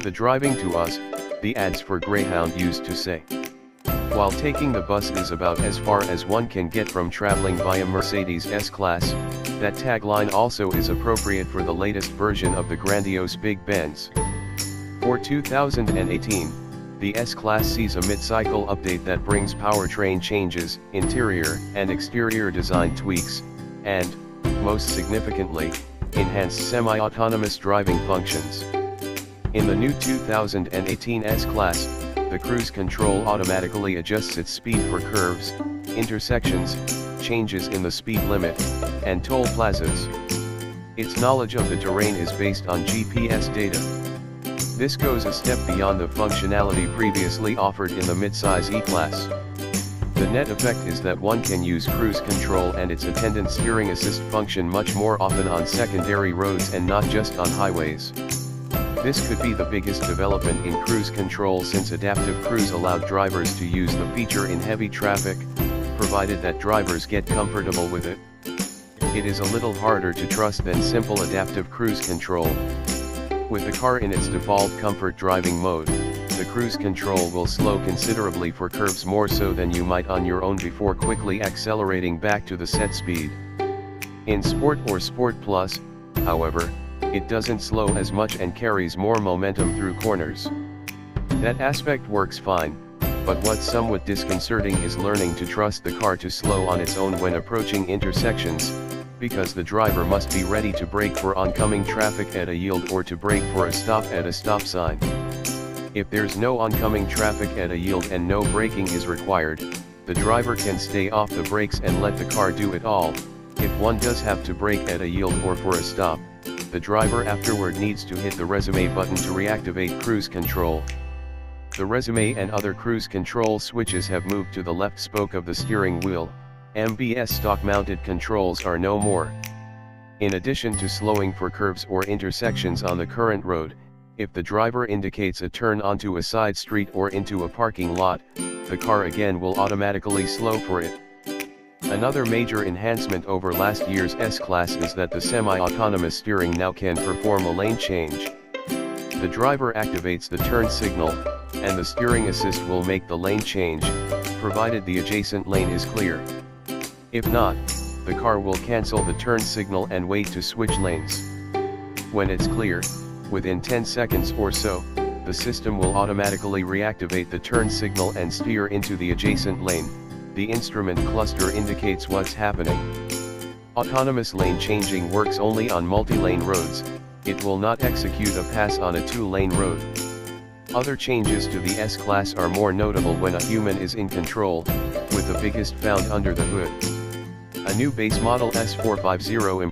the driving to us, the ads for Greyhound used to say. While taking the bus is about as far as one can get from traveling via Mercedes S-Class, that tagline also is appropriate for the latest version of the grandiose Big Benz. For 2018, the S-Class sees a mid-cycle update that brings powertrain changes, interior and exterior design tweaks, and, most significantly, enhanced semi-autonomous driving functions. In the new 2018 S-Class, the cruise control automatically adjusts its speed for curves, intersections, changes in the speed limit, and toll plazas. Its knowledge of the terrain is based on GPS data. This goes a step beyond the functionality previously offered in the midsize E-Class. The net effect is that one can use cruise control and its attendant steering assist function much more often on secondary roads and not just on highways. This could be the biggest development in cruise control since adaptive cruise allowed drivers to use the feature in heavy traffic, provided that drivers get comfortable with it. It is a little harder to trust than simple adaptive cruise control. With the car in its default comfort driving mode, the cruise control will slow considerably for curves more so than you might on your own before quickly accelerating back to the set speed. In Sport or Sport Plus, however, it doesn't slow as much and carries more momentum through corners. That aspect works fine, but what's somewhat disconcerting is learning to trust the car to slow on its own when approaching intersections, because the driver must be ready to brake for oncoming traffic at a yield or to brake for a stop at a stop sign. If there's no oncoming traffic at a yield and no braking is required, the driver can stay off the brakes and let the car do it all. If one does have to brake at a yield or for a stop, the driver afterward needs to hit the resume button to reactivate cruise control. The resume and other cruise control switches have moved to the left spoke of the steering wheel. MBS stock-mounted controls are no more. In addition to slowing for curves or intersections on the current road, if the driver indicates a turn onto a side street or into a parking lot, the car again will automatically slow for it. Another major enhancement over last year's S-Class is that the semi-autonomous steering now can perform a lane change. The driver activates the turn signal, and the steering assist will make the lane change, provided the adjacent lane is clear. If not, the car will cancel the turn signal and wait to switch lanes. When it's clear, within 10 seconds or so, the system will automatically reactivate the turn signal and steer into the adjacent lane. The instrument cluster indicates what's happening. Autonomous lane changing works only on multi-lane roads. It will not execute a pass on a 2-lane road. Other changes to the S-Class are more notable when a human is in control, with the biggest found under the hood. A new base model S350